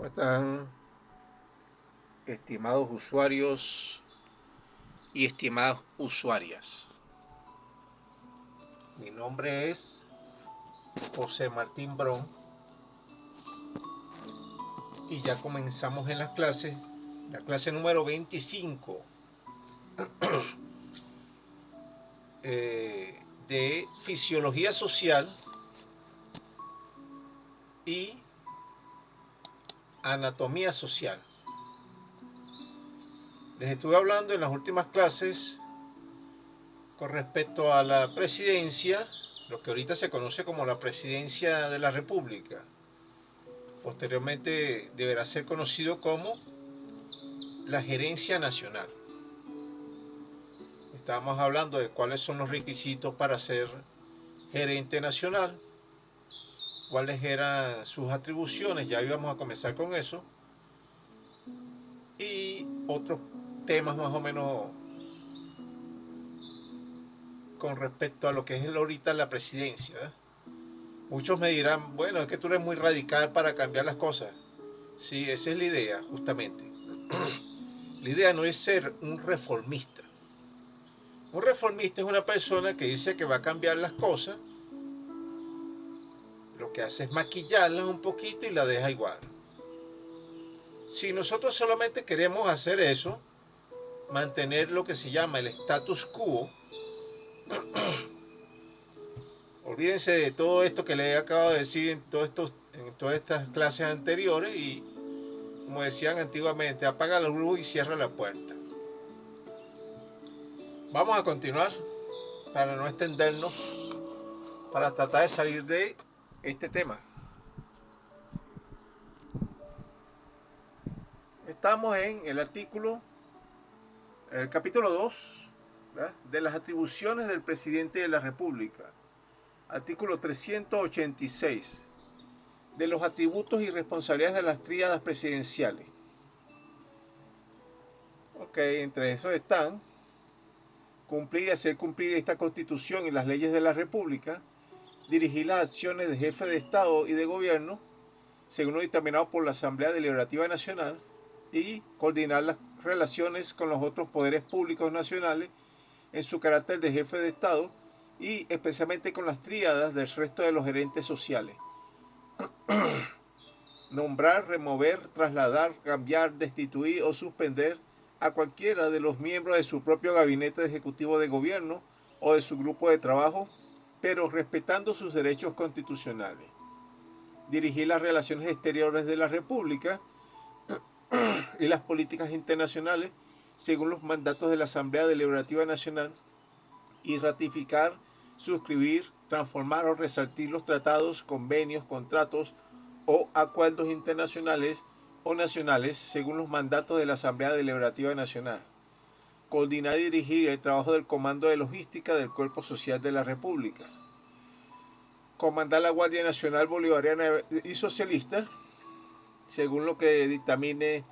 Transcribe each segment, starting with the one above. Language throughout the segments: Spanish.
¿Cómo están, estimados usuarios y estimadas usuarias? Mi nombre es José Martín Brón y ya comenzamos en las clases, la clase número 25 de Fisiología Social y Anatomía Social. Les estuve hablando en las últimas clases con respecto a la presidencia, lo que ahorita se conoce como la presidencia de la República. Posteriormente deberá ser conocido como la gerencia nacional. Estábamos hablando de cuáles son los requisitos para ser gerente nacional, cuáles eran sus atribuciones, ya íbamos a comenzar con eso, y otros temas más o menos con respecto a lo que es ahorita la presidencia. Muchos me dirán, bueno, es que tú eres muy radical para cambiar las cosas. Sí, esa es la idea, justamente. La idea no es ser un reformista. Un reformista es una persona que dice que va a cambiar las cosas, lo que hace es maquillarlas un poquito y la deja igual. Si nosotros solamente queremos hacer eso, mantener lo que se llama el status quo, olvídense de todo esto que les he acabado de decir en todas estas clases anteriores y, como decían antiguamente, apaga la luz y cierra la puerta. Vamos a continuar para no extendernos, para tratar de salir de este tema. Estamos en el capítulo 2, ¿verdad?, de las atribuciones del presidente de la República. Artículo 386, de los atributos y responsabilidades de las tríadas presidenciales. Ok, entre esos están cumplir y hacer cumplir esta Constitución y las leyes de la República, dirigir las acciones de jefe de Estado y de Gobierno, según lo dictaminado por la Asamblea Deliberativa Nacional, y coordinar las relaciones con los otros poderes públicos nacionales en su carácter de jefe de Estado y especialmente con las tríadas del resto de los gerentes sociales. Nombrar, remover, trasladar, cambiar, destituir o suspender a cualquiera de los miembros de su propio gabinete ejecutivo de gobierno o de su grupo de trabajo, pero respetando sus derechos constitucionales. Dirigir las relaciones exteriores de la República y las políticas internacionales según los mandatos de la Asamblea Deliberativa Nacional y ratificar, suscribir, transformar o resaltar los tratados, convenios, contratos o acuerdos internacionales o nacionales según los mandatos de la Asamblea Deliberativa Nacional. Coordinar y dirigir el trabajo del Comando de Logística del Cuerpo Social de la República. Comandar la Guardia Nacional Bolivariana y Socialista según lo que dictamine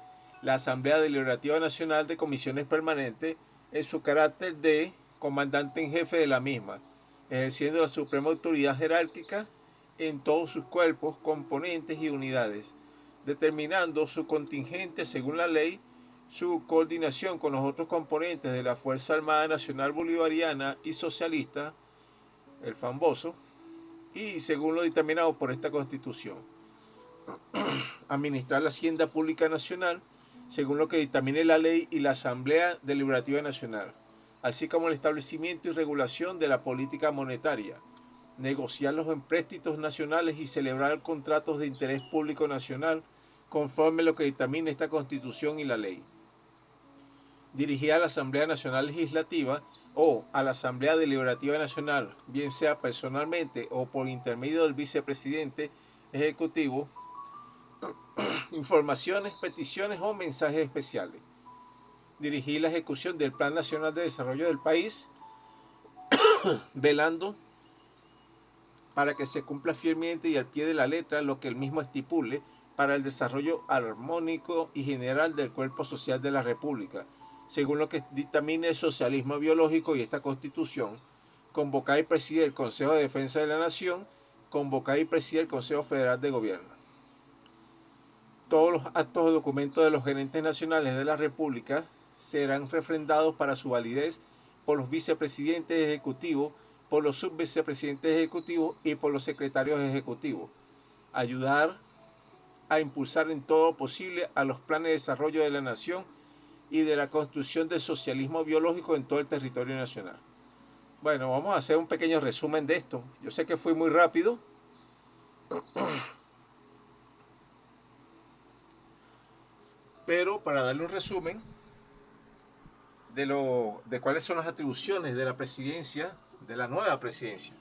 la Asamblea Deliberativa Nacional de Comisiones Permanentes en su carácter de comandante en jefe de la misma, ejerciendo la suprema autoridad jerárquica en todos sus cuerpos, componentes y unidades, determinando su contingente según la ley, su coordinación con los otros componentes de la Fuerza Armada Nacional Bolivariana y Socialista, el FAMBOSO, y según lo dictaminado por esta Constitución. Administrar la Hacienda Pública Nacional según lo que dictamine la ley y la Asamblea Deliberativa Nacional, así como el establecimiento y regulación de la política monetaria, negociar los empréstitos nacionales y celebrar contratos de interés público nacional conforme a lo que dictamine esta Constitución y la ley. Dirigir a la Asamblea Nacional Legislativa o a la Asamblea Deliberativa Nacional, bien sea personalmente o por intermedio del vicepresidente ejecutivo, informaciones, peticiones o mensajes especiales. Dirigir la ejecución del Plan Nacional de Desarrollo del país, velando para que se cumpla fielmente y al pie de la letra lo que el mismo estipule para el desarrollo armónico y general del cuerpo social de la República, según lo que dictamine el socialismo biológico y esta Constitución. Convocar y presidir el Consejo de Defensa de la Nación, convocar y presidir el Consejo Federal de Gobierno. Todos los actos o documentos de los gerentes nacionales de la República serán refrendados para su validez por los vicepresidentes ejecutivos, por los subvicepresidentes ejecutivos y por los secretarios ejecutivos. Ayudar a impulsar en todo posible a los planes de desarrollo de la nación y de la construcción del socialismo biológico en todo el territorio nacional. Bueno, vamos a hacer un pequeño resumen de esto. Yo sé que fui muy rápido, pero para darle un resumen de cuáles son las atribuciones de la presidencia, de la nueva presidencia.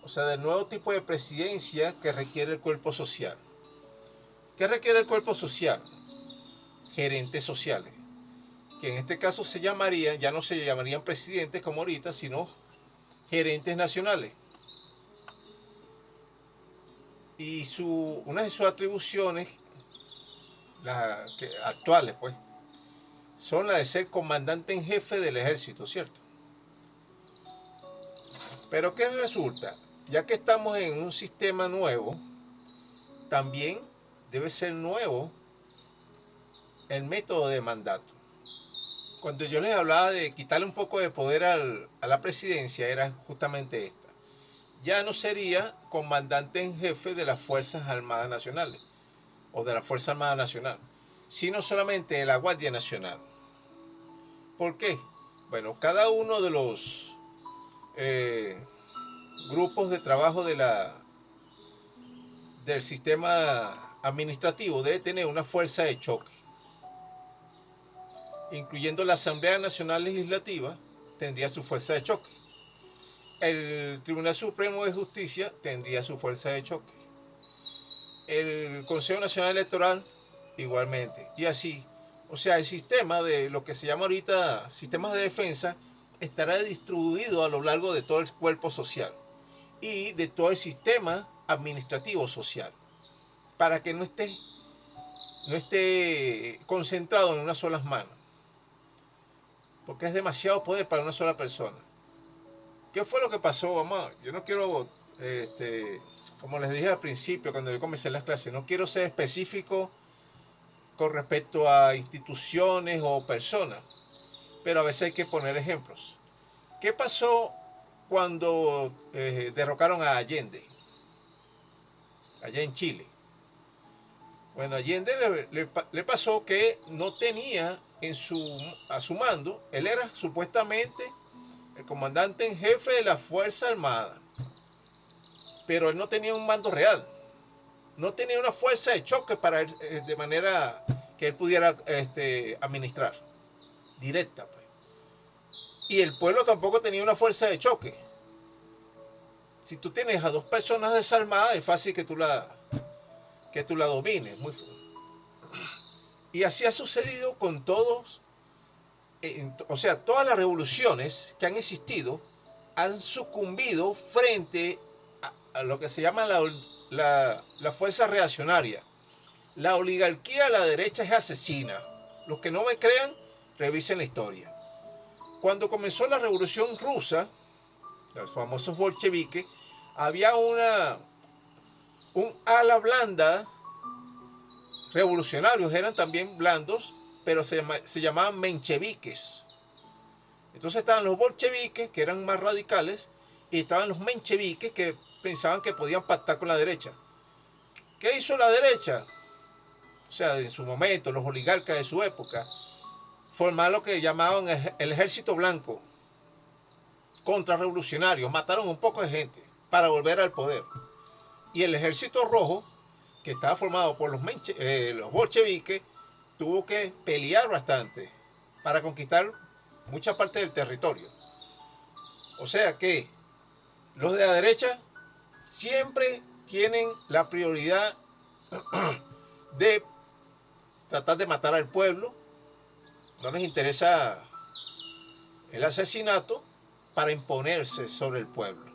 O sea, del nuevo tipo de presidencia que requiere el cuerpo social. ¿Qué requiere el cuerpo social? Gerentes sociales, que en este caso se llamarían, ya no se llamarían presidentes como ahorita, sino gerentes nacionales. Y una de sus atribuciones, actuales, pues, son las de ser comandante en jefe del ejército, ¿cierto? Pero ¿qué resulta? Ya que estamos en un sistema nuevo, también debe ser nuevo el método de mandato. Cuando yo les hablaba de quitarle un poco de poder a la presidencia, era justamente esta. Ya no sería comandante en jefe de las Fuerzas Armadas Nacionales o de la Fuerza Armada Nacional, sino solamente de la Guardia Nacional. ¿Por qué? Bueno, cada uno de los grupos de trabajo del sistema administrativo debe tener una fuerza de choque, incluyendo la Asamblea Nacional Legislativa tendría su fuerza de choque. El Tribunal Supremo de Justicia tendría su fuerza de choque. El Consejo Nacional Electoral igualmente. Y así. O sea, el sistema de lo que se llama ahorita sistemas de defensa estará distribuido a lo largo de todo el cuerpo social y de todo el sistema administrativo social, para que no esté concentrado en unas solas manos, porque es demasiado poder para una sola persona. ¿Qué fue lo que pasó, mamá? Yo no quiero, como les dije al principio cuando yo comencé las clases, no quiero ser específico con respecto a instituciones o personas, pero a veces hay que poner ejemplos. ¿Qué pasó cuando derrocaron a Allende, allá en Chile? Bueno, Allende le pasó que no tenía a su mando, él era supuestamente el comandante en jefe de la Fuerza Armada, pero él no tenía un mando real, no tenía una fuerza de choque para él, de manera que él pudiera administrar, directa, pues. Y el pueblo tampoco tenía una fuerza de choque. Si tú tienes a dos personas desarmadas, es fácil que tú la domines. Y así ha sucedido con todos, o sea, todas las revoluciones que han existido han sucumbido frente a lo que se llama la fuerza reaccionaria. La oligarquía a la derecha es asesina. Los que no me crean, revisen la historia. Cuando comenzó la revolución rusa, los famosos bolcheviques, había un ala blanda, revolucionarios eran también blandos, pero se llamaban mencheviques. Entonces estaban los bolcheviques, que eran más radicales, y estaban los mencheviques, que pensaban que podían pactar con la derecha. ¿Qué hizo la derecha? O sea, en su momento, los oligarcas de su época, formar lo que llamaban el ejército blanco, contrarrevolucionario, mataron un poco de gente para volver al poder. Y el ejército rojo, que estaba formado por los bolcheviques, tuvo que pelear bastante para conquistar mucha parte del territorio. O sea que los de la derecha siempre tienen la prioridad de tratar de matar al pueblo, no les interesa el asesinato para imponerse sobre el pueblo.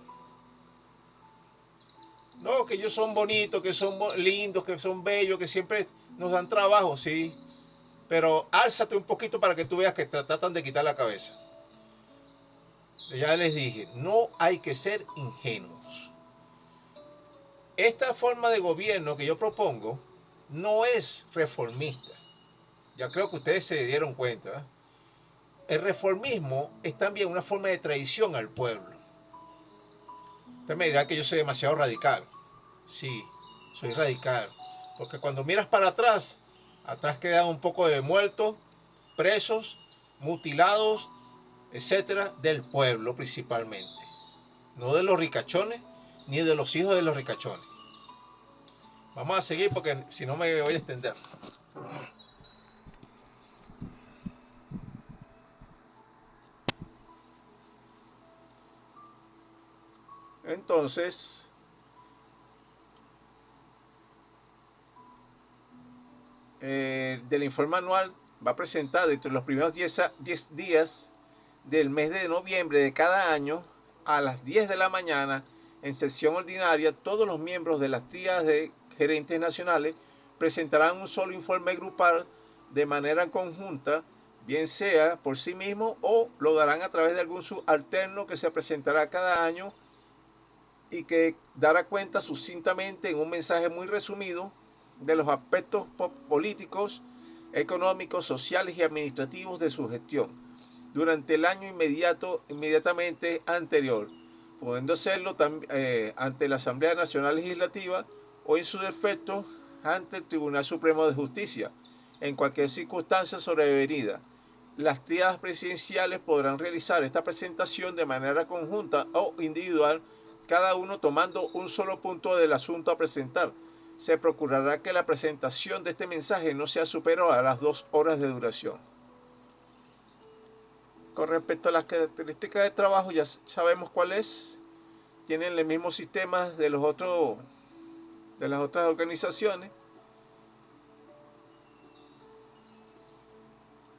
No, que ellos son bonitos, que son lindos, que son bellos, que siempre nos dan trabajo, sí. Pero álzate un poquito para que tú veas que tratan de quitar la cabeza. Ya les dije, no hay que ser ingenuos. Esta forma de gobierno que yo propongo no es reformista. Ya creo que ustedes se dieron cuenta, ¿eh? El reformismo es también una forma de traición al pueblo. Usted me dirá que yo soy demasiado radical. Sí, soy radical. Porque cuando miras para atrás, atrás quedan un poco de muertos, presos, mutilados, etcétera, del pueblo principalmente. No de los ricachones, ni de los hijos de los ricachones. Vamos a seguir porque si no me voy a extender. Entonces, del informe anual va a presentar dentro de los primeros 10 días del mes de noviembre de cada año a las 10 de la mañana en sesión ordinaria. Todos los miembros de las tríadas de gerentes nacionales presentarán un solo informe grupal de manera conjunta, bien sea por sí mismo o lo darán a través de algún subalterno que se presentará cada año y que dará cuenta sucintamente en un mensaje muy resumido de los aspectos políticos, económicos, sociales y administrativos de su gestión durante el año inmediatamente anterior, pudiendo hacerlo ante la Asamblea Nacional Legislativa o en su defecto ante el Tribunal Supremo de Justicia, en cualquier circunstancia sobrevenida. Las tríadas presidenciales podrán realizar esta presentación de manera conjunta o individual, cada uno tomando un solo punto del asunto a presentar. Se procurará que la presentación de este mensaje no sea superior a las 2 horas de duración. Con respecto a las características de trabajo, ya sabemos cuál es. Tienen el mismo sistema de las otras organizaciones.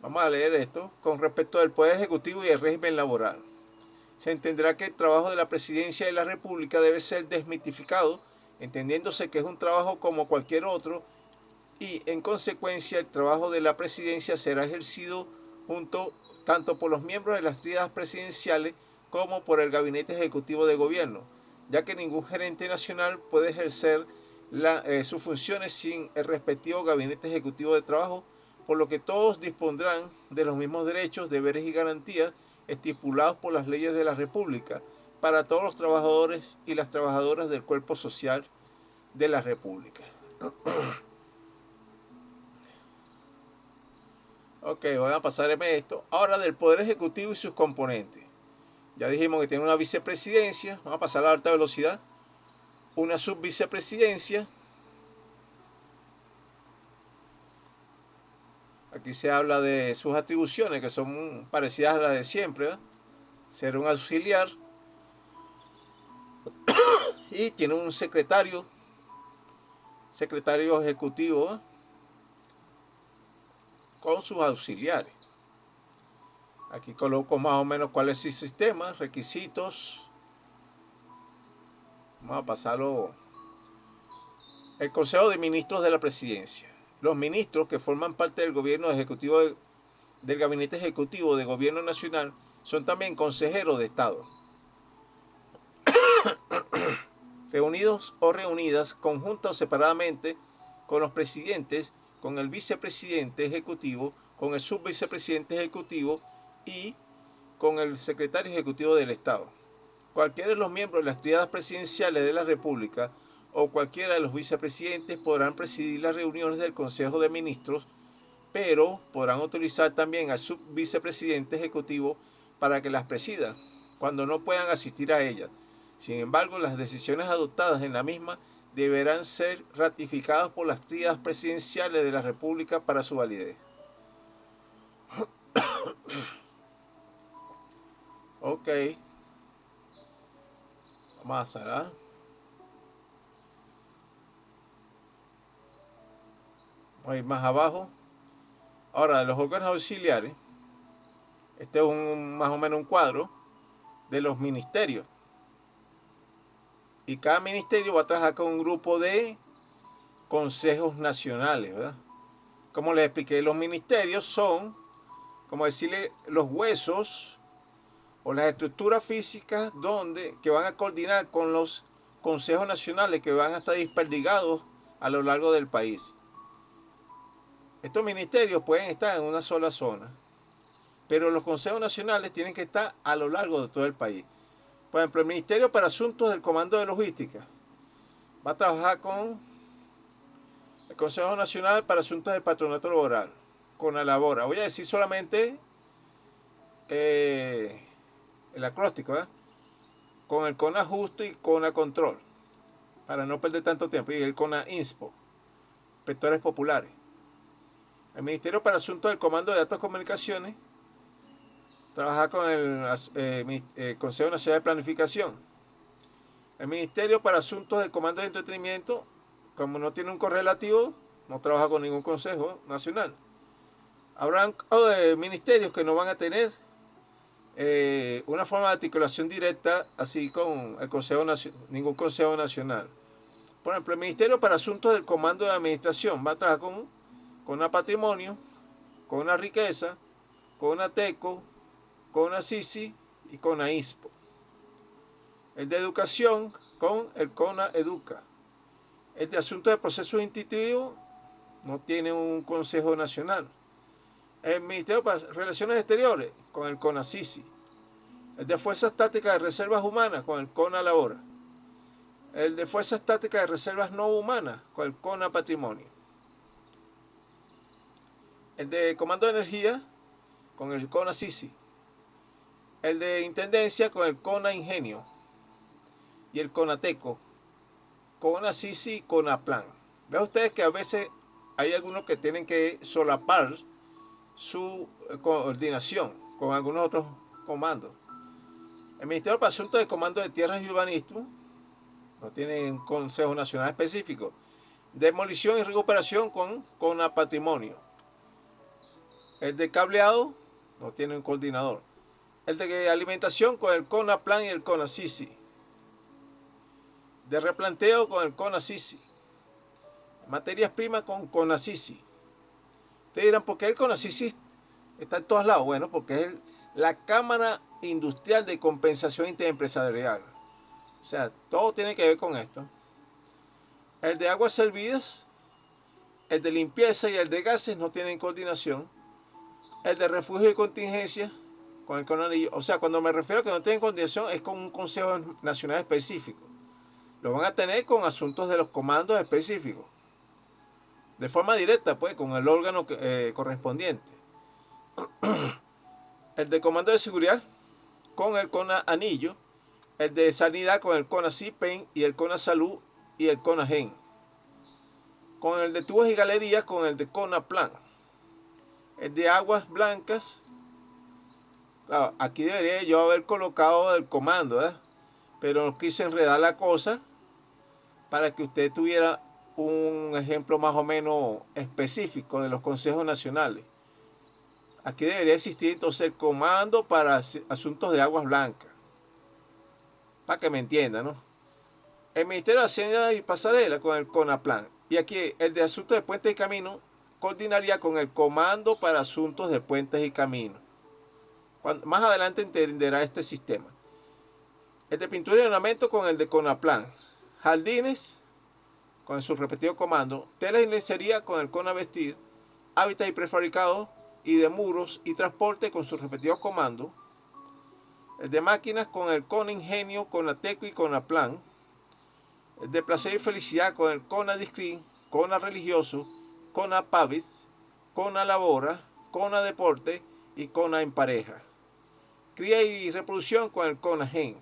Vamos a leer esto. Con respecto al Poder Ejecutivo y el régimen laboral, se entenderá que el trabajo de la Presidencia de la República debe ser desmitificado, entendiéndose que es un trabajo como cualquier otro y, en consecuencia, el trabajo de la Presidencia será ejercido tanto por los miembros de las tríadas presidenciales como por el Gabinete Ejecutivo de Gobierno, ya que ningún gerente nacional puede ejercer sus funciones sin el respectivo Gabinete Ejecutivo de Trabajo, por lo que todos dispondrán de los mismos derechos, deberes y garantías estipulados por las leyes de la República para todos los trabajadores y las trabajadoras del cuerpo social de la República. Ok, voy a pasarme esto. Ahora del Poder Ejecutivo y sus componentes. Ya dijimos que tiene una vicepresidencia. Vamos a pasar a la alta velocidad. Una subvicepresidencia. Aquí se habla de sus atribuciones, que son parecidas a las de siempre, ¿verdad? Ser un auxiliar. Y tiene un secretario ejecutivo, ¿verdad?, con sus auxiliares. Aquí coloco más o menos cuál es el sistema, requisitos. Vamos a pasarlo. El Consejo de Ministros de la Presidencia. Los ministros que forman parte del gobierno ejecutivo del Gabinete Ejecutivo de Gobierno Nacional son también consejeros de Estado. Reunidos o reunidas conjunta o separadamente con los presidentes, con el vicepresidente ejecutivo, con el subvicepresidente ejecutivo y con el secretario ejecutivo del Estado. Cualquiera de los miembros de las tríadas presidenciales de la República o cualquiera de los vicepresidentes podrán presidir las reuniones del Consejo de Ministros, pero podrán autorizar también al subvicepresidente ejecutivo para que las presida, cuando no puedan asistir a ellas. Sin embargo, las decisiones adoptadas en la misma deberán ser ratificadas por las tríadas presidenciales de la República para su validez. Ok. Vamos a pasar. Vamos a ir más abajo. Ahora, de los órganos auxiliares, este es más o menos un cuadro de los ministerios. Y cada ministerio va a trabajar con un grupo de consejos nacionales, ¿verdad? Como les expliqué, los ministerios son, como decirle, los huesos o las estructuras físicas que van a coordinar con los consejos nacionales que van a estar desperdigados a lo largo del país. estos ministerios pueden estar en una sola zona, pero los consejos nacionales tienen que estar a lo largo de todo el país. Por ejemplo, el Ministerio para Asuntos del Comando de Logística va a trabajar con el Consejo Nacional para Asuntos del Patronato Laboral, con la labora. Voy a decir solamente el acróstico, con el CONA Justo y CONA Control, para no perder tanto tiempo, y el CONA Inspo, inspectores populares. El Ministerio para Asuntos del Comando de Datos y Comunicaciones trabaja con el Consejo Nacional de Planificación. El Ministerio para Asuntos del Comando de Entretenimiento, como no tiene un correlativo, no trabaja con ningún Consejo Nacional. Habrán ministerios que no van a tener una forma de articulación directa así con el ningún Consejo Nacional. Por ejemplo, el Ministerio para Asuntos del Comando de Administración va a trabajar con una patrimonio, con una riqueza, con una TECO, con una CICI y con una ISPO. El de Educación con el CONA Educa. El de Asuntos de Procesos Institutivos no tiene un Consejo Nacional. El Ministerio para Relaciones Exteriores con el CONA CICI. El de Fuerzas Tácticas de Reservas Humanas con el CONA Labora. El de Fuerzas Tácticas de Reservas No Humanas con el CONA Patrimonio. El de Comando de Energía con el CONA CICI. El de Intendencia con el CONA Ingenio. Y el CONATECO, CONA CICI y CONAPLAN. Vean ustedes que a veces hay algunos que tienen que solapar su coordinación con algunos otros comandos. El Ministerio para Asuntos de Comando de Tierras y Urbanismo no tiene un Consejo Nacional específico. Demolición y recuperación con CONAPatrimonio. El de cableado no tiene un coordinador. El de alimentación con el CONAPLAN y el CONA CICI. De replanteo con el CONA CICI. Materias primas con CONA CICI. Ustedes dirán, ¿por qué el CONA CICI está en todos lados? Bueno, porque es la Cámara Industrial de Compensación Interempresarial. O sea, todo tiene que ver con esto. El de aguas servidas, el de limpieza y el de gases no tienen coordinación. El de refugio y contingencia con el CONANILLO. O sea, cuando me refiero a que no tienen coordinación es con un Consejo Nacional específico. Lo van a tener con asuntos de los comandos específicos. De forma directa, pues, con el órgano correspondiente. El de Comando de Seguridad con el CONA Anillo. El de Sanidad con el CONA CIPEN y el CONA Salud y el CONA GEN. Con el de Tubos y Galerías con el de CONA Plan. El de Aguas Blancas. Claro, aquí debería yo haber colocado el comando, pero no quise enredar la cosa para que usted tuviera un ejemplo más o menos específico de los consejos nacionales. Aquí debería existir entonces el comando para asuntos de aguas blancas, para que me entiendan, ¿no? El Ministerio de Hacienda y Pasarela con el CONAPLAN. Y aquí el de asuntos de puentes y caminos coordinaría con el comando para asuntos de puentes y caminos. Más adelante entenderá este sistema. El de pintura y ornamento con el de CONAPLAN. Jardines con su respectivo comando. Telas y lencería con el CONAVESTIR. Hábitat y prefabricado y de muros y transporte con sus respectivos comandos. El de máquinas con el CONA Ingenio, CONATECO y CONAPLAN. El de placer y felicidad con el CONA Discrin, CONA Religioso, CONA Pavits, CONA Labora, CONA Deporte y CONA en pareja. Cría y reproducción con el CONA Gen.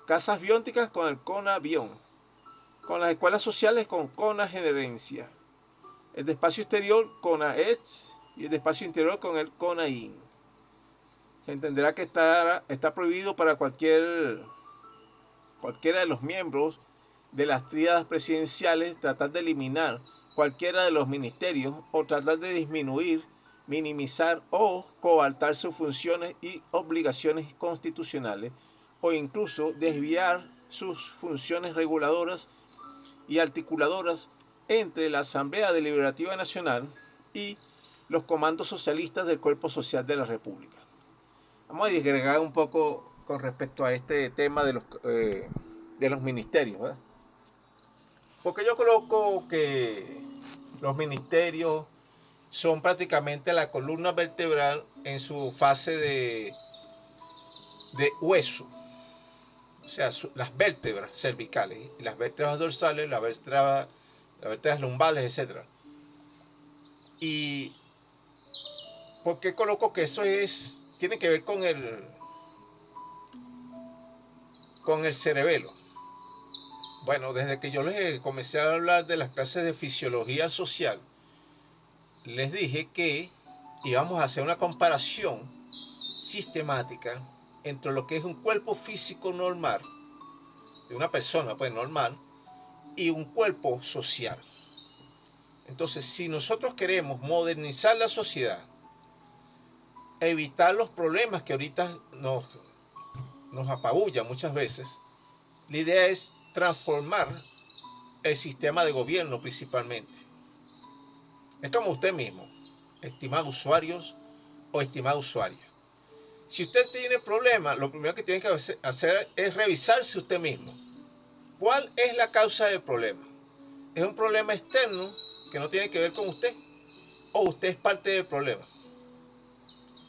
Casas biónicas con el CONA Bión. Con las escuelas sociales con CONA Generencia. El de espacio exterior CONA ETS y el de espacio interior con el CONA IN. Se entenderá que está prohibido para cualquiera de los miembros de las tríadas presidenciales tratar de eliminar cualquiera de los ministerios o tratar de disminuir, minimizar o coartar sus funciones y obligaciones constitucionales o incluso desviar sus funciones reguladoras y articuladoras entre la Asamblea Deliberativa Nacional y los comandos socialistas del Cuerpo Social de la República. Vamos a disgregar un poco con respecto a este tema de los ministerios, ¿verdad? Porque yo coloco que los ministerios son prácticamente la columna vertebral en su fase de hueso. O sea, las vértebras cervicales, las vértebras dorsales, las vértebras lumbares, etc. ¿Y por qué coloco que eso tiene que ver con el cerebelo? Bueno, desde que yo les comencé a hablar de las clases de fisiología social, les dije que íbamos a hacer una comparación sistemática entre lo que es un cuerpo físico normal, de una persona pues normal, y un cuerpo social. Entonces, si nosotros queremos modernizar la sociedad, evitar los problemas que ahorita nos apabullan muchas veces, la idea es transformar el sistema de gobierno principalmente. Es como usted mismo, estimado usuarios o estimada usuaria. Si usted tiene problemas, lo primero que tiene que hacer es revisarse usted mismo. ¿Cuál es la causa del problema? ¿Es un problema externo que no tiene que ver con usted? ¿O usted es parte del problema?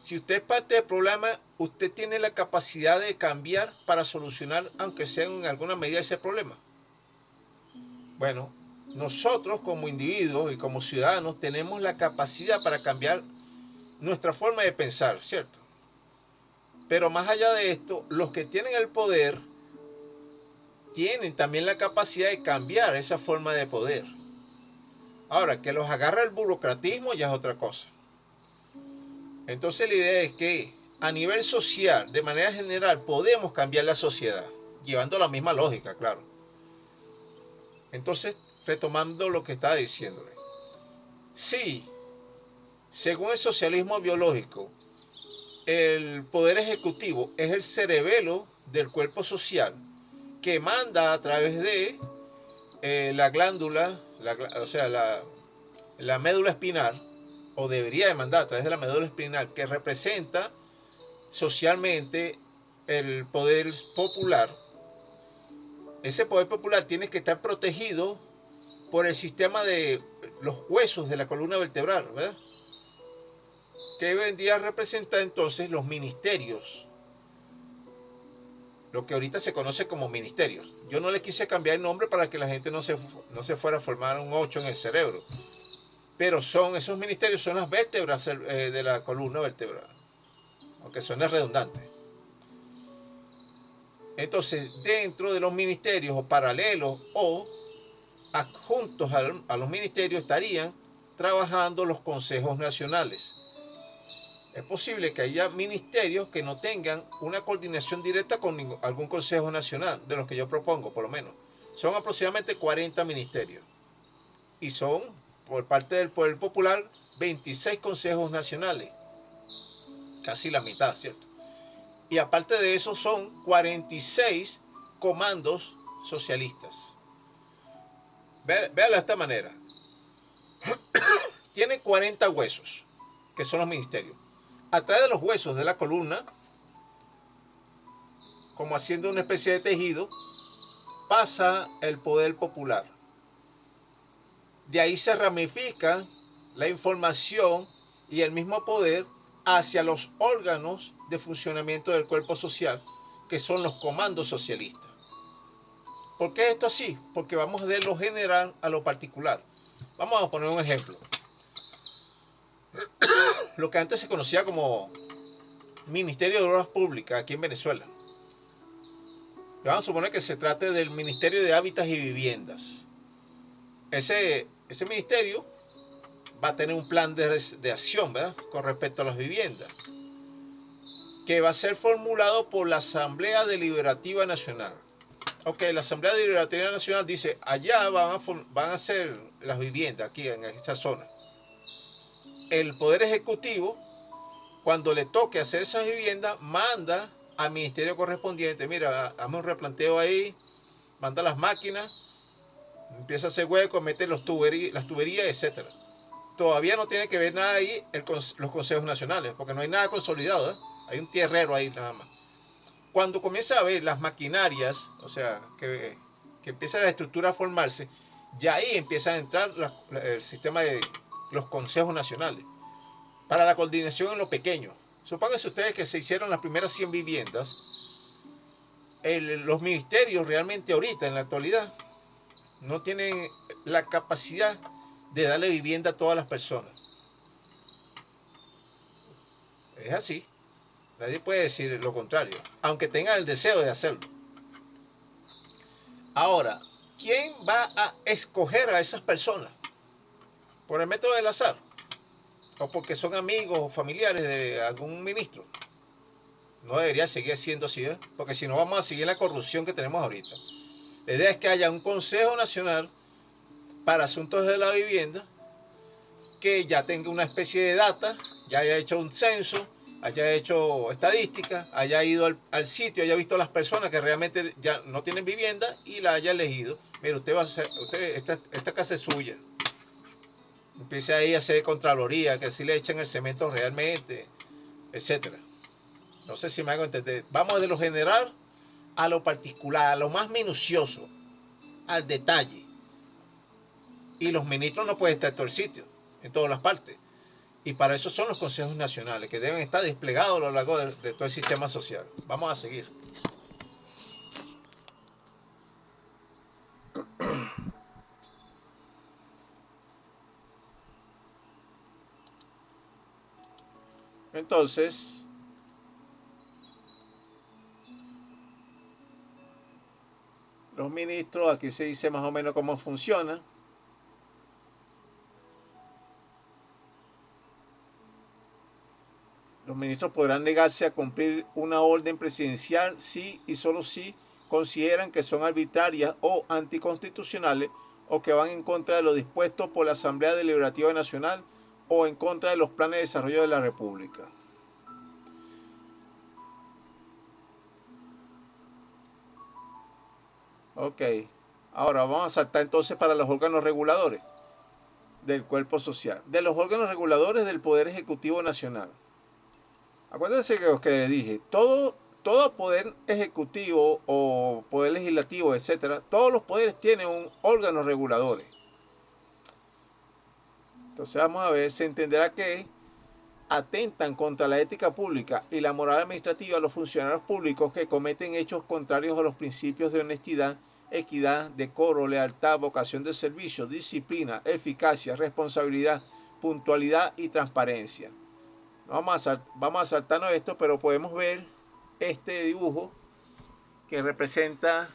Si usted es parte del problema, usted tiene la capacidad de cambiar para solucionar, aunque sea en alguna medida, ese problema. Bueno, nosotros como individuos y como ciudadanos tenemos la capacidad para cambiar nuestra forma de pensar, ¿cierto? Pero más allá de esto, los que tienen el poder tienen también la capacidad de cambiar esa forma de poder. Ahora, que los agarra el burocratismo ya es otra cosa. Entonces la idea es que a nivel social, de manera general, podemos cambiar la sociedad, llevando la misma lógica, claro. Entonces, retomando lo que estaba diciéndole. Sí, según el socialismo biológico, el poder ejecutivo es el cerebelo del cuerpo social que manda a través de la glándula, o sea, la médula espinal, o debería de mandar a través de la médula espinal, que representa socialmente el poder popular. Ese poder popular tiene que estar protegido por el sistema de los huesos de la columna vertebral, ¿verdad? Que hoy en día representa entonces los ministerios, lo que ahorita se conoce como ministerios. Yo no le quise cambiar el nombre para que la gente no se fuera a formar un 8 en el cerebro, pero esos ministerios son las vértebras de la columna vertebral, aunque suene redundante. Entonces, dentro de los ministerios o paralelos o adjuntos a los ministerios estarían trabajando los consejos nacionales. Es posible que haya ministerios que no tengan una coordinación directa con algún consejo nacional, de los que yo propongo por lo menos. Son aproximadamente 40 ministerios. Y son, por parte del Poder Popular, 26 consejos nacionales. Casi la mitad, ¿cierto? Y aparte de eso son 46 comandos socialistas. Véala de esta manera. Tiene 40 huesos, que son los ministerios. A través de los huesos de la columna, como haciendo una especie de tejido, pasa el poder popular. De ahí se ramifica la información y el mismo poder hacia los órganos de funcionamiento del cuerpo social, que son los comandos socialistas. ¿Por qué esto así? Porque vamos de lo general a lo particular. Vamos a poner un ejemplo. Lo que antes se conocía como Ministerio de Obras Públicas aquí en Venezuela. Vamos a suponer que se trate del Ministerio de Hábitat y Viviendas. Ese ministerio va a tener un plan de acción, ¿verdad?, con respecto a las viviendas, que va a ser formulado por la Asamblea Deliberativa Nacional. Ok, la Asamblea Deliberativa Nacional dice, allá van a hacer las viviendas, aquí en esta zona. El Poder Ejecutivo, cuando le toque hacer esas viviendas, manda al ministerio correspondiente, mira, hazme un replanteo ahí, manda las máquinas, empieza a hacer huecos, mete las tuberías, etc. Todavía no tiene que ver nada ahí los consejos nacionales, porque no hay nada consolidado, ¿eh? Hay un tierrero ahí nada más. Cuando comienza a ver las maquinarias, o sea, que empieza la estructura a formarse, ya ahí empieza a entrar el sistema de los consejos nacionales, para la coordinación en lo pequeño. Supónganse ustedes que se hicieron las primeras 100 viviendas. Los ministerios realmente ahorita, en la actualidad, no tienen la capacidad de darle vivienda a todas las personas. Es así. Nadie puede decir lo contrario, aunque tengan el deseo de hacerlo. Ahora, ¿quién va a escoger a esas personas? ¿Por el método del azar? ¿O porque son amigos o familiares de algún ministro? No debería seguir siendo así, ¿eh? Porque si no vamos a seguir la corrupción que tenemos ahorita. La idea es que haya un Consejo Nacional para Asuntos de la Vivienda que ya tenga una especie de data, ya haya hecho un censo, haya hecho estadísticas, haya ido al sitio, haya visto a las personas que realmente ya no tienen vivienda y la haya elegido. Mire, usted va a hacer, esta casa es suya. Empiece ahí a hacer contraloría, que si le echan el cemento realmente, etcétera. No sé si me hago entender. Vamos de lo general a lo particular, a lo más minucioso, al detalle. Y los ministros no pueden estar en todo el sitio, en todas las partes. Y para eso son los consejos nacionales, que deben estar desplegados a lo largo de todo el sistema social. Vamos a seguir. Entonces, los ministros, aquí se dice más o menos cómo funciona. Los ministros podrán negarse a cumplir una orden presidencial si y solo si consideran que son arbitrarias o anticonstitucionales o que van en contra de lo dispuesto por la Asamblea Deliberativa Nacional o en contra de los planes de desarrollo de la República. Ok, ahora vamos a saltar entonces para los órganos reguladores del cuerpo social, de los órganos reguladores del Poder Ejecutivo Nacional. Acuérdense que los que les dije, todo poder ejecutivo o poder legislativo, etcétera, todos los poderes tienen un órgano reguladores. Entonces vamos a ver, se entenderá que atentan contra la ética pública y la moral administrativa a los funcionarios públicos que cometen hechos contrarios a los principios de honestidad, equidad, decoro, lealtad, vocación de servicio, disciplina, eficacia, responsabilidad, puntualidad y transparencia. Vamos a saltarnos esto, pero podemos ver este dibujo que representa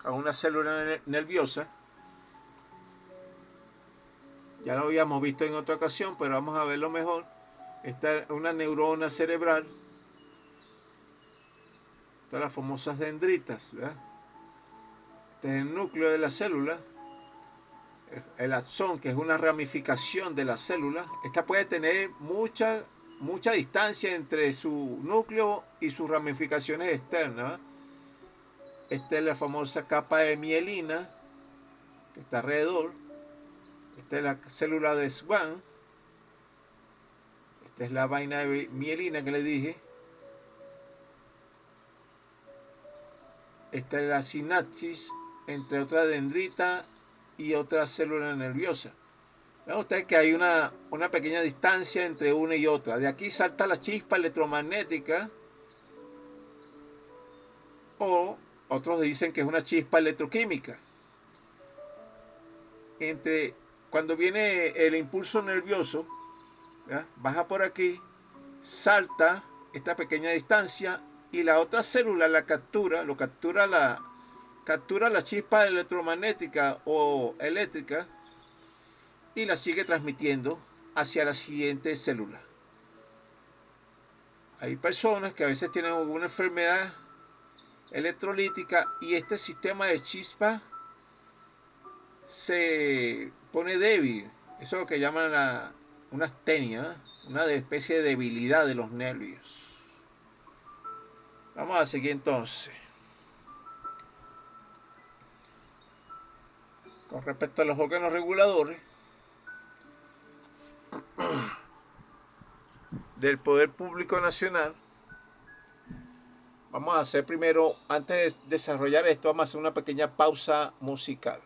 a una célula nerviosa. Ya lo habíamos visto en otra ocasión, pero vamos a verlo mejor. Esta es una neurona cerebral. Estas las famosas dendritas, ¿verdad? Este es el núcleo de la célula. El axón, que es una ramificación de la célula. Esta puede tener mucha distancia entre su núcleo y sus ramificaciones externas. Esta es la famosa capa de mielina que está alrededor. Esta es la célula de Schwann. Esta es la vaina de mielina que le dije. Esta es la sinapsis entre otra dendrita y otra célula nerviosa. Ven ustedes que hay una pequeña distancia entre una y otra. De aquí salta la chispa electromagnética, o otros dicen que es una chispa electroquímica. Cuando viene el impulso nervioso, ¿ya? Baja por aquí, salta esta pequeña distancia y la otra célula captura la chispa electromagnética o eléctrica y la sigue transmitiendo hacia la siguiente célula. Hay personas que a veces tienen alguna enfermedad electrolítica y este sistema de chispa se pone débil. Eso es lo que llaman una astenia, una especie de debilidad de los nervios. Vamos a seguir entonces. Con respecto a los órganos reguladores del Poder Público Nacional, vamos a hacer primero, antes de desarrollar esto, vamos a hacer una pequeña pausa musical.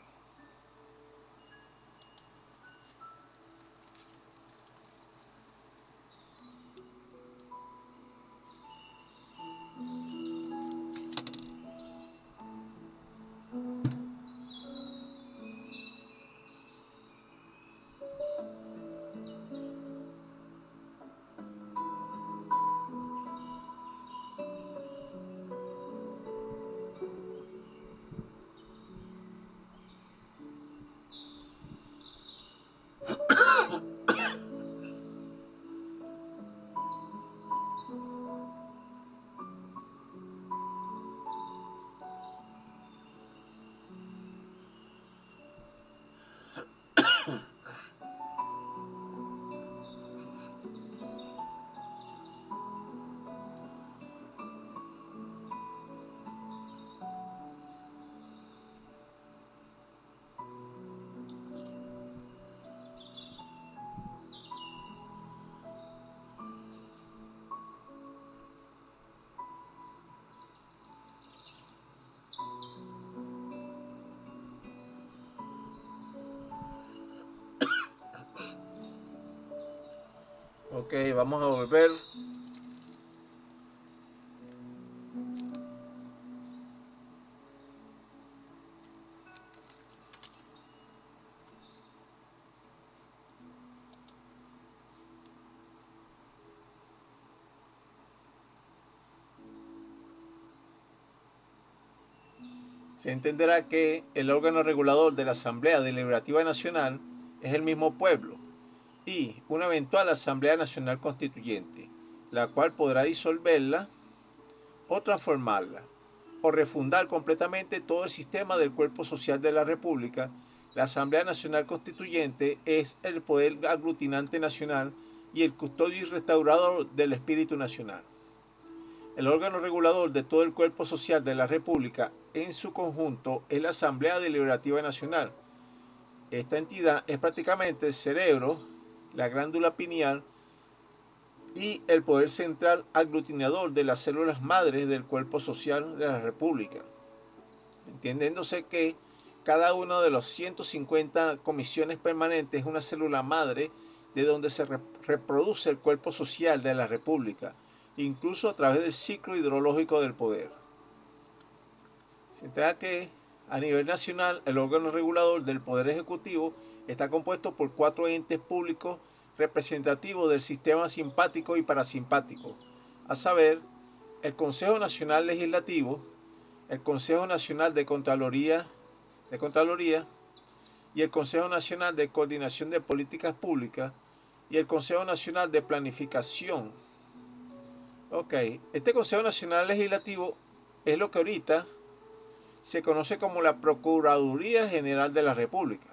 Ok, vamos a volver. Se entenderá que el órgano regulador de la Asamblea Deliberativa Nacional es el mismo pueblo y una eventual Asamblea Nacional Constituyente, la cual podrá disolverla o transformarla, o refundar completamente todo el sistema del cuerpo social de la República. La Asamblea Nacional Constituyente es el poder aglutinante nacional y el custodio y restaurador del espíritu nacional. El órgano regulador de todo el cuerpo social de la República en su conjunto es la Asamblea Deliberativa Nacional. Esta entidad es prácticamente el cerebro, la glándula pineal y el poder central aglutinador de las células madres del cuerpo social de la República, entendiéndose que cada una de las 150 comisiones permanentes es una célula madre de donde se reproduce el cuerpo social de la República, incluso a través del ciclo hidrológico del poder. Se entiende que a nivel nacional el órgano regulador del Poder Ejecutivo está compuesto por 4 entes públicos representativos del sistema simpático y parasimpático, a saber, el Consejo Nacional Legislativo, el Consejo Nacional de Contraloría y el Consejo Nacional de Coordinación de Políticas Públicas y el Consejo Nacional de Planificación. Ok, este Consejo Nacional Legislativo es lo que ahorita se conoce como la Procuraduría General de la República.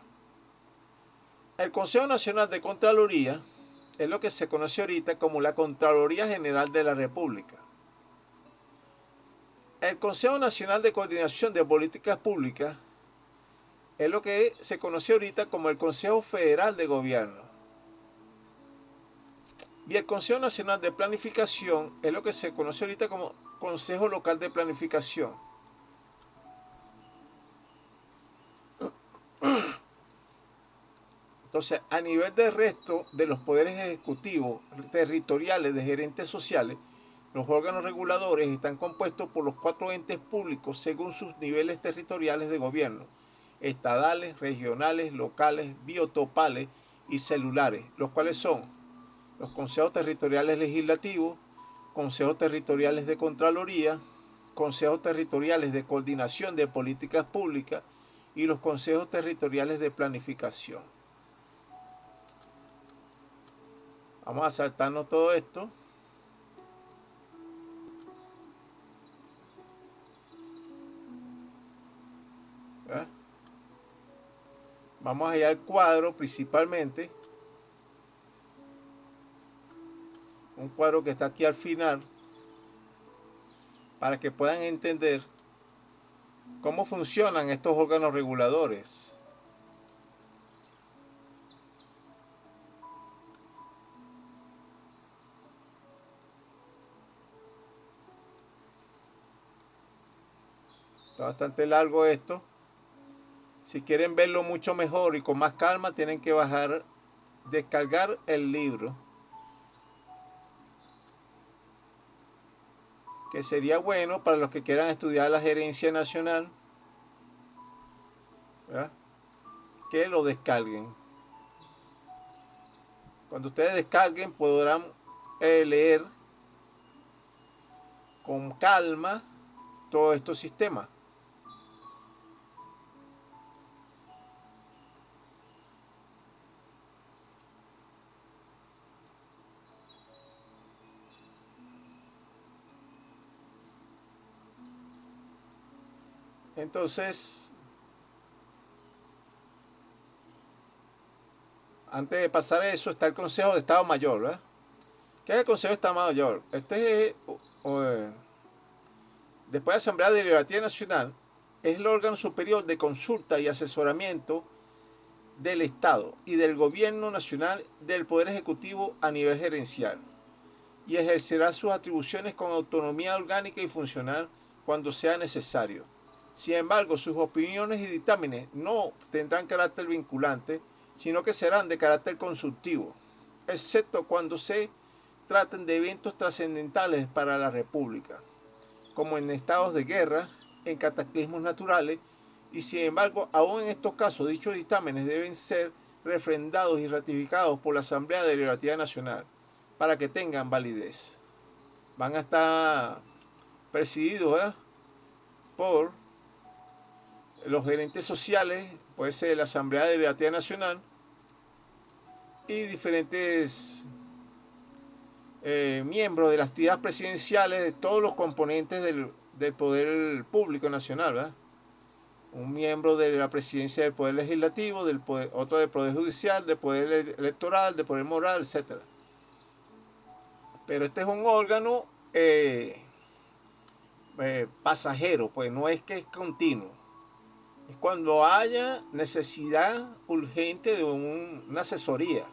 El Consejo Nacional de Contraloría es lo que se conoce ahorita como la Contraloría General de la República. El Consejo Nacional de Coordinación de Políticas Públicas es lo que se conoce ahorita como el Consejo Federal de Gobierno. Y el Consejo Nacional de Planificación es lo que se conoce ahorita como Consejo Local de Planificación. Entonces, a nivel del resto de los poderes ejecutivos territoriales de gerentes sociales, los órganos reguladores están compuestos por los 4 entes públicos según sus niveles territoriales de gobierno, estadales, regionales, locales, biotopales y celulares, los cuales son los consejos territoriales legislativos, consejos territoriales de Contraloría, consejos territoriales de coordinación de políticas públicas y los consejos territoriales de planificación. Vamos a saltarnos todo esto. ¿Verdad? Vamos allá al cuadro principalmente. Un cuadro que está aquí al final. Para que puedan entender cómo funcionan estos órganos reguladores. Está bastante largo esto. Si quieren verlo mucho mejor y con más calma, tienen que descargar el libro. Que sería bueno para los que quieran estudiar la gerencia nacional, ¿verdad? Que lo descarguen. Cuando ustedes descarguen podrán leer con calma todos estos sistemas. Entonces, antes de pasar a eso, está el Consejo de Estado Mayor, ¿verdad? ¿Qué es el Consejo de Estado Mayor? Este es, después de la Asamblea Deliberativa Nacional, es el órgano superior de consulta y asesoramiento del Estado y del Gobierno Nacional del Poder Ejecutivo a nivel gerencial y ejercerá sus atribuciones con autonomía orgánica y funcional cuando sea necesario. Sin embargo, sus opiniones y dictámenes no tendrán carácter vinculante, sino que serán de carácter consultivo. excepto cuando se traten de eventos trascendentales para la República, como en estados de guerra, en cataclismos naturales, y sin embargo, aún en estos casos, dichos dictámenes deben ser refrendados y ratificados por la Asamblea Deliberativa Nacional para que tengan validez. Van a estar presididos por los gerentes sociales, puede ser la Asamblea Deliberativa Nacional, y diferentes miembros de las actividades presidenciales de todos los componentes del poder público nacional, ¿verdad? Un miembro de la presidencia del poder legislativo, otro del poder judicial, del poder electoral, del poder moral, etc. Pero este es un órgano pasajero, pues no es que es continuo. Es cuando haya necesidad urgente de una asesoría.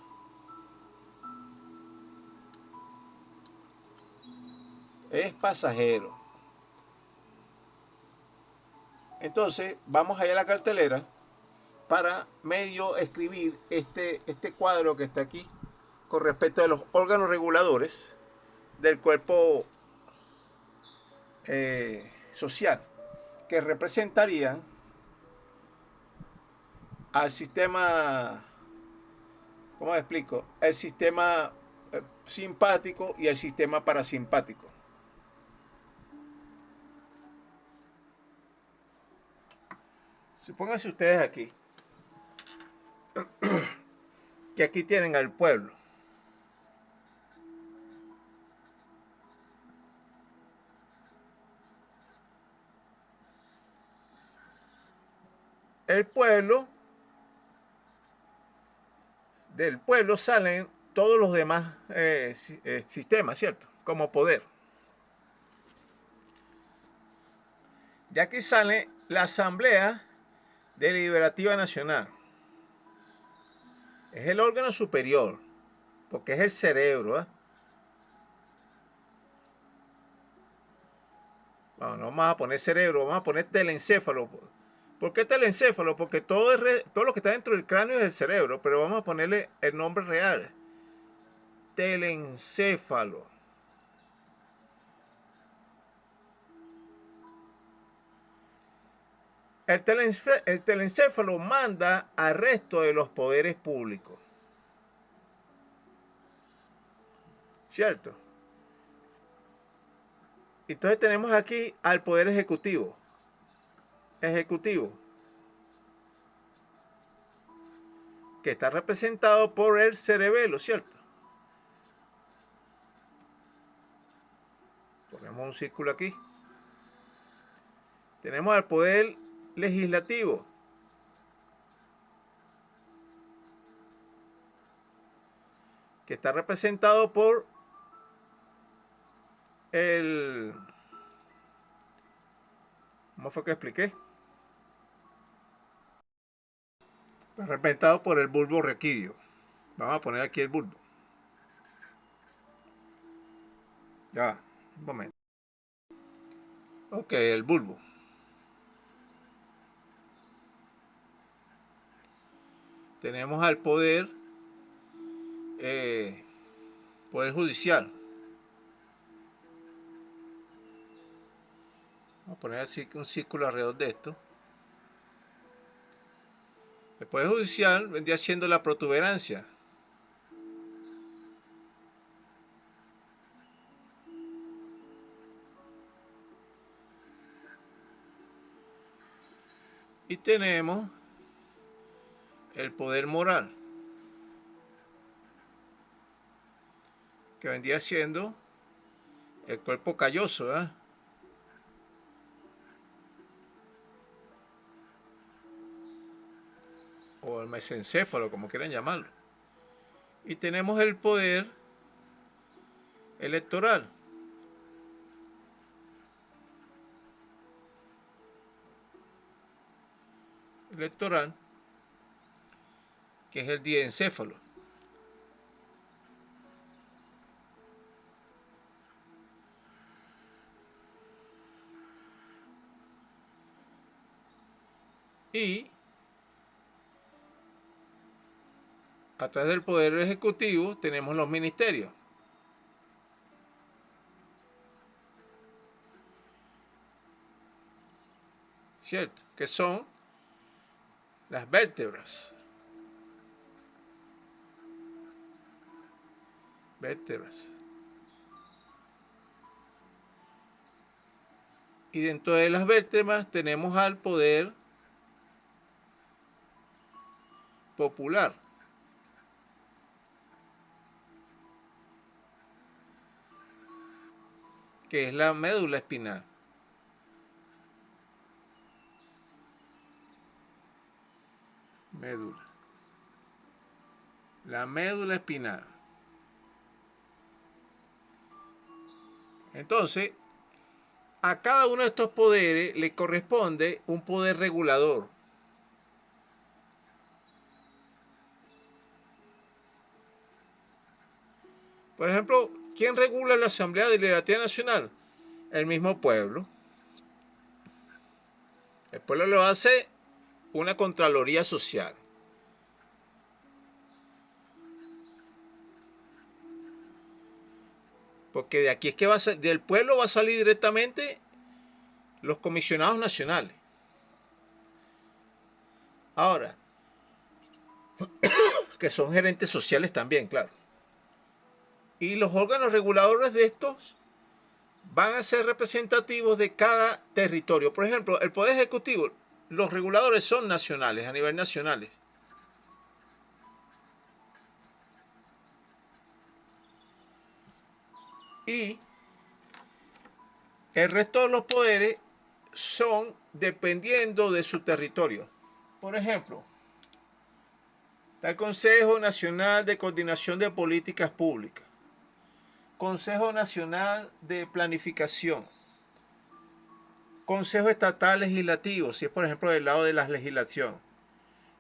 Es pasajero. Entonces, vamos allá a la cartelera para medio escribir este cuadro que está aquí con respecto a los órganos reguladores del cuerpo social que representarían al sistema, ¿cómo explico? El sistema simpático y el sistema parasimpático. Supónganse ustedes aquí, que aquí tienen al pueblo. El pueblo, del pueblo salen todos los demás sistemas, ¿cierto? Como poder. De aquí sale la Asamblea Deliberativa Nacional. Es el órgano superior, porque es el cerebro, ¿eh? Bueno, no vamos a poner cerebro, vamos a poner telencéfalo. ¿Por qué telencéfalo? Porque todo lo que está dentro del cráneo es el cerebro, pero vamos a ponerle el nombre real. Telencéfalo. El telencéfalo manda al resto de los poderes públicos. ¿Cierto? Entonces tenemos aquí al poder ejecutivo. Ejecutivo. Que está representado por el cerebelo, ¿cierto? Ponemos un círculo aquí. Tenemos al poder legislativo, que está representado por el... ¿Cómo fue que expliqué? Está representado por el bulbo raquídeo. Vamos a poner aquí el bulbo. Ya, un momento. Ok, el bulbo. Tenemos al poder judicial. Vamos a poner así un círculo alrededor de esto. El poder judicial vendría siendo la protuberancia. Y tenemos el poder moral, que vendría siendo el cuerpo calloso, ¿verdad? O el mesencéfalo, como quieran llamarlo. Y tenemos el poder electoral, que es el diencéfalo. Y A través del Poder Ejecutivo tenemos los ministerios. ¿Cierto? Que son las vértebras. Vértebras. Y dentro de las vértebras tenemos al poder popular. Que es la médula espinal. Médula. La médula espinal. Entonces, a cada uno de estos poderes le corresponde un poder regulador. Por ejemplo, ¿quién regula la Asamblea Legislativa Nacional? El mismo pueblo. El pueblo lo hace una Contraloría Social. Porque de aquí es que del pueblo va a salir directamente los comisionados nacionales. Ahora, que son gerentes sociales también, claro. Y los órganos reguladores de estos van a ser representativos de cada territorio. Por ejemplo, el Poder Ejecutivo, los reguladores son nacionales, a nivel nacional. Y el resto de los poderes son dependiendo de su territorio. Por ejemplo, está el Consejo Nacional de Coordinación de Políticas Públicas, Consejo Nacional de Planificación, Consejo Estatal Legislativo, si es por ejemplo del lado de la legislación,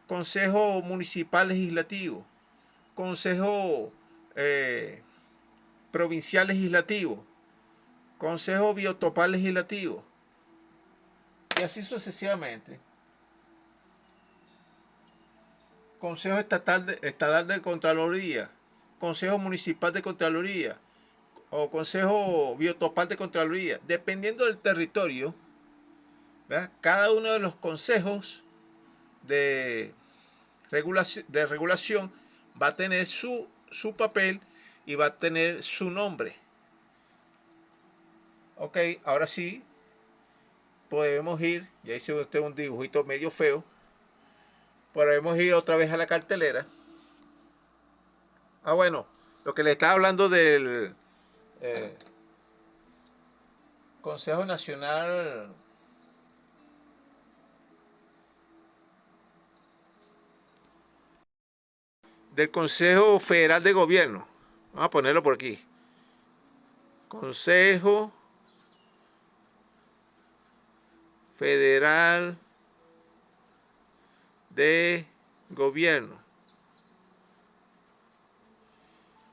Consejo Municipal Legislativo, Consejo Provincial Legislativo, Consejo Biotopal Legislativo, y así sucesivamente. Consejo Estatal de Contraloría, Consejo Municipal de Contraloría o Consejo Biotopal de Contraloría, dependiendo del territorio, ¿verdad? Cada uno de los consejos de regulación va a tener su papel y va a tener su nombre. Ok, ahora sí podemos ir, ya hice usted un dibujito medio feo, podemos ir otra vez a la cartelera. Ah, bueno, lo que le estaba hablando del Consejo Nacional del Consejo Federal de Gobierno. Vamos a ponerlo por aquí. Consejo Federal de Gobierno.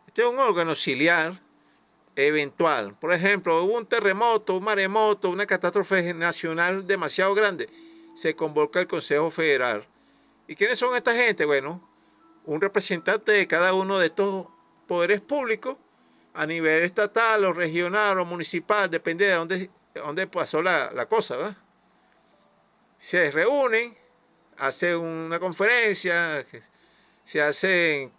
Este es un órgano auxiliar eventual. Por ejemplo, hubo un terremoto, un maremoto, una catástrofe nacional demasiado grande. Se convoca el Consejo Federal. ¿Y quiénes son esta gente? Bueno, un representante de cada uno de estos poderes públicos a nivel estatal o regional o municipal, depende de dónde pasó la cosa, ¿verdad? Se reúnen, hacen una conferencia, se hacen,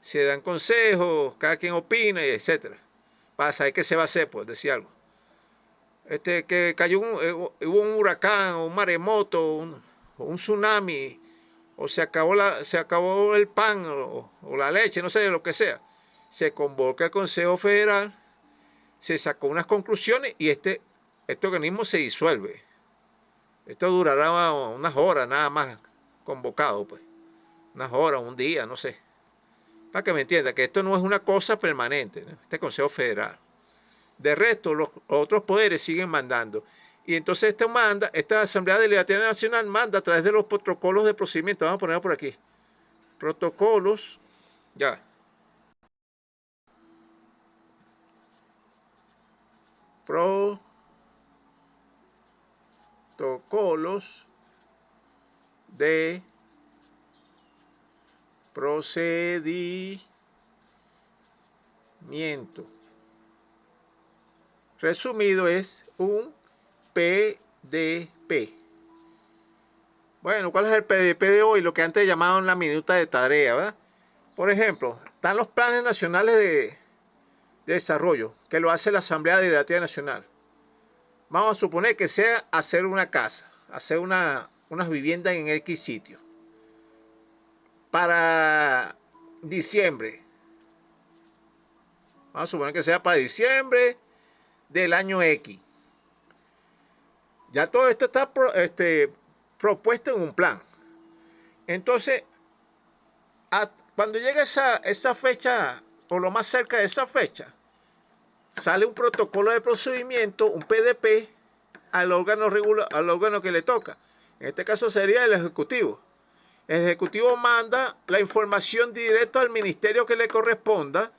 se dan consejos, cada quien opina, etc. Para saber qué se va a hacer, pues, decir algo. Que cayó hubo un huracán, un maremoto, un tsunami, o se acabó el pan o la leche, no sé, lo que sea. Se convoca el Consejo Federal, se sacó unas conclusiones y este organismo se disuelve. Esto durará unas horas nada más convocado, pues. Unas horas, un día, no sé. Para que me entienda, que esto no es una cosa permanente, ¿no? Este Consejo Federal. De resto, los otros poderes siguen mandando. Y entonces esta Asamblea Legislativa Nacional manda a través de los protocolos de procedimiento. Vamos a ponerlo por aquí. Protocolos, ya. Protocolos de procedimiento resumido es un PDP. Bueno, ¿cuál es el PDP de hoy? Lo que antes llamaban la minuta de tarea, ¿verdad? Por ejemplo, están los planes nacionales de desarrollo, que lo hace la Asamblea Legislativa Nacional. Vamos a suponer que sea hacer una casa, hacer unas viviendas en X sitio. Para diciembre. Vamos a suponer que sea para diciembre del año X. Ya todo esto está propuesto en un plan. Entonces, cuando llega esa fecha, o lo más cerca de esa fecha, sale un protocolo de procedimiento, un PDP, al órgano que le toca. En este caso sería el Ejecutivo. El Ejecutivo manda la información directa al ministerio que le corresponda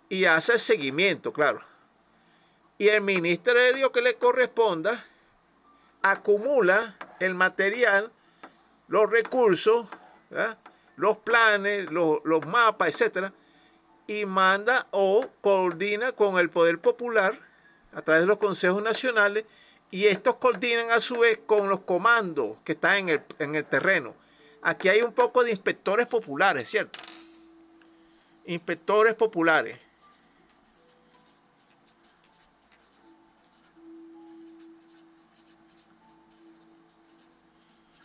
y hace el seguimiento, claro. Y el ministerio que le corresponda acumula el material, los recursos, ¿verdad?, los planes, los mapas, etcétera, y manda o coordina con el Poder Popular a través de los consejos nacionales, y estos coordinan a su vez con los comandos que están en el terreno. Aquí hay un poco de inspectores populares, ¿cierto? Inspectores populares.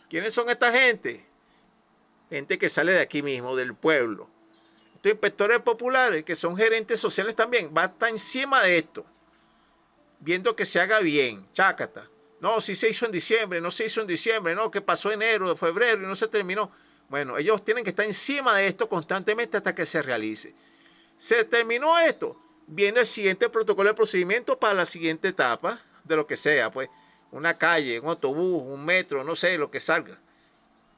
¿Quiénes son esta gente? Gente que sale de aquí mismo, del pueblo. Estos inspectores populares, que son gerentes sociales también, va a estar encima de esto, viendo que se haga bien, chácata. No, si se hizo en diciembre, no se hizo en diciembre, no, que pasó enero, febrero y no se terminó. Bueno, ellos tienen que estar encima de esto constantemente hasta que se realice. Se terminó esto, viene el siguiente protocolo de procedimiento para la siguiente etapa, de lo que sea, pues, una calle, un autobús, un metro, no sé, lo que salga.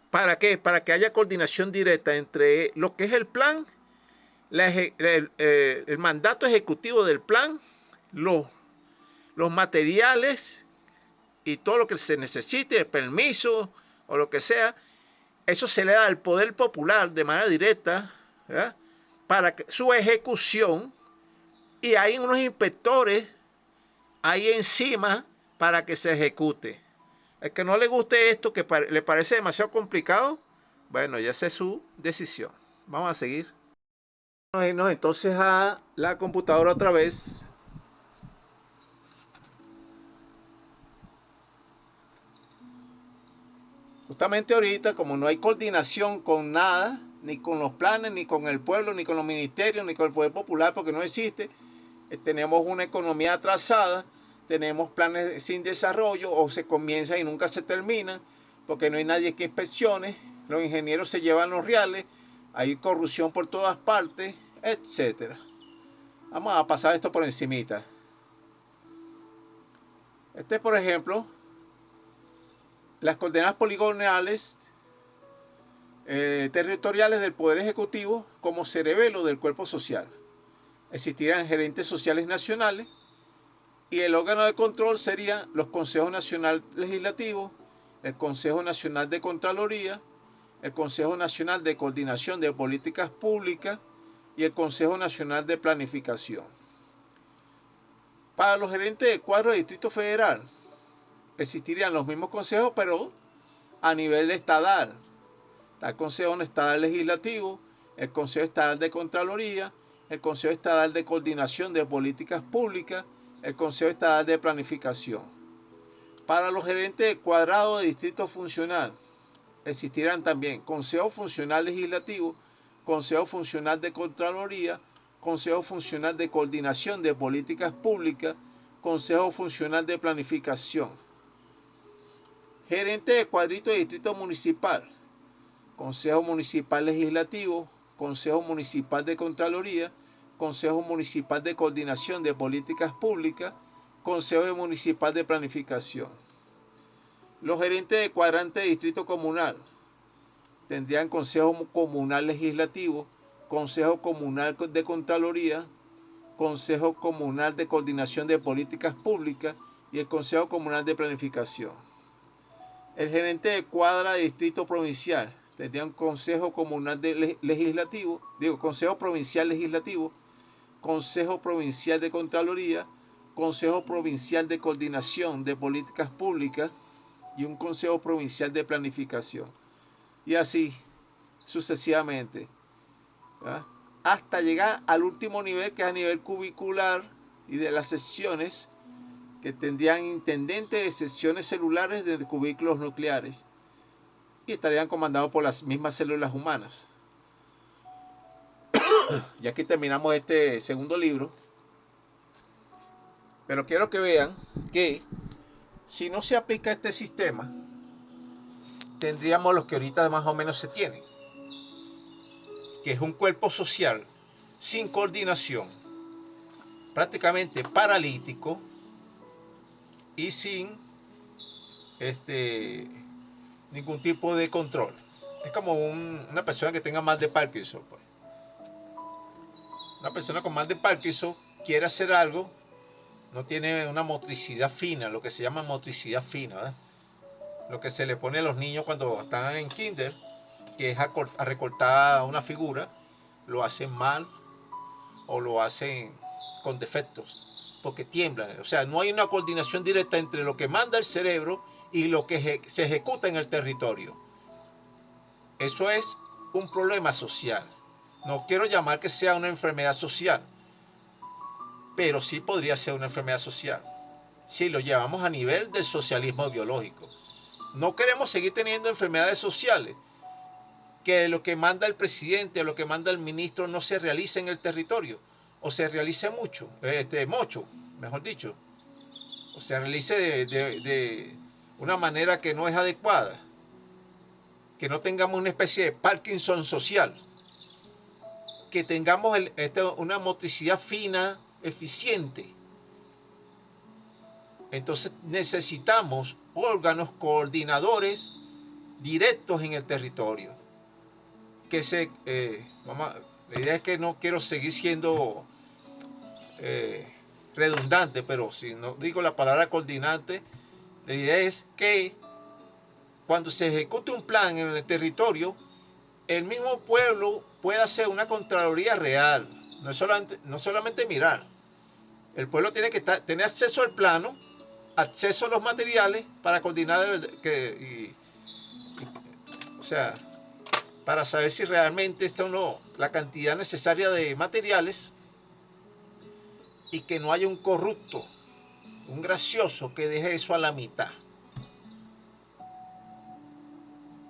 ¿Para qué? Para que haya coordinación directa entre lo que es el plan, el mandato ejecutivo del plan, los materiales y todo lo que se necesite, el permiso o lo que sea. Eso se le da al Poder Popular de manera directa, ¿verdad?, para su ejecución, y hay unos inspectores ahí encima para que se ejecute. El que no le guste esto, que le parece demasiado complicado, bueno, ya esa es su decisión. Vamos a seguir. Vamos a irnos entonces a la computadora otra vez. Justamente ahorita, como no hay coordinación con nada, ni con los planes, ni con el pueblo, ni con los ministerios, ni con el Poder Popular, porque no existe, tenemos una economía atrasada, tenemos planes sin desarrollo, o se comienzan y nunca se terminan, porque no hay nadie que inspeccione, los ingenieros se llevan los reales, hay corrupción por todas partes, etcétera. Vamos a pasar esto por encimita. Por ejemplo, las coordenadas poligonales territoriales del Poder Ejecutivo como cerebelo del cuerpo social. Existirán gerentes sociales nacionales, y el órgano de control serían los Consejos Nacional Legislativo, el Consejo Nacional de Contraloría, el Consejo Nacional de Coordinación de Políticas Públicas y el Consejo Nacional de Planificación. Para los gerentes de cuadro de Distrito Federal existirían los mismos consejos, pero a nivel estatal. Está el Consejo Estatal Legislativo, el Consejo Estatal de Contraloría, el Consejo Estatal de Coordinación de Políticas Públicas, el Consejo Estatal de Planificación. Para los gerentes de cuadrado de distrito funcional existirán también Consejo Funcional Legislativo, Consejo Funcional de Contraloría, Consejo Funcional de Coordinación de Políticas Públicas, Consejo Funcional de Planificación. Gerente de cuadrito de distrito municipal, Consejo Municipal Legislativo, Consejo Municipal de Contraloría, Consejo Municipal de Coordinación de Políticas Públicas, Consejo Municipal de Planificación. Los gerentes de cuadrante de distrito comunal tendrían Consejo Comunal Legislativo, Consejo Comunal de Contraloría, Consejo Comunal de Coordinación de Políticas Públicas y el Consejo Comunal de Planificación. El gerente de cuadra de distrito provincial tendría un consejo comunal legislativo, digo, consejo provincial legislativo, consejo provincial de Contraloría, consejo provincial de coordinación de políticas públicas y un consejo provincial de planificación. Y así sucesivamente, ¿verdad? Hasta llegar al último nivel, que es a nivel cubicular, y de las secciones, que tendrían intendentes de secciones celulares de cubículos nucleares y estarían comandados por las mismas células humanas. Y aquí terminamos este segundo libro, pero quiero que vean que si no se aplica este sistema, tendríamos los que ahorita más o menos se tienen, que es un cuerpo social sin coordinación, prácticamente paralítico y sin ningún tipo de control. Es como una persona que tenga mal de Parkinson, pues. Una persona con mal de Parkinson quiere hacer algo, no tiene una motricidad fina, lo que se llama motricidad fina, ¿verdad? Lo que se le pone a los niños cuando están en kinder, que es a recortar una figura, lo hacen mal o lo hacen con defectos, porque tiemblan. O sea, no hay una coordinación directa entre lo que manda el cerebro y lo que se ejecuta en el territorio. Eso es un problema social. No quiero llamar que sea una enfermedad social, pero sí podría ser una enfermedad social si lo llevamos a nivel del socialismo biológico. No queremos seguir teniendo enfermedades sociales, que lo que manda el presidente o lo que manda el ministro no se realice en el territorio, o se realice mucho, mejor dicho, o se realice de una manera que no es adecuada, que no tengamos una especie de Parkinson social, que tengamos una motricidad fina, eficiente. Entonces necesitamos órganos coordinadores directos en el territorio. La idea es que no quiero seguir siendo redundante, pero si no digo la palabra coordinante, la idea es que cuando se ejecute un plan en el territorio, el mismo pueblo pueda hacer una contraloría real, no solamente mirar. El pueblo tiene que tener acceso al plano, acceso a los materiales para coordinar, o sea, para saber si realmente está o no la cantidad necesaria de materiales, y que no haya un corrupto, un gracioso que deje eso a la mitad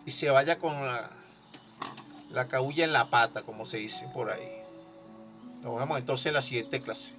y se vaya con la cabulla en la pata, como se dice por ahí. Nos vemos entonces en la siguiente clase.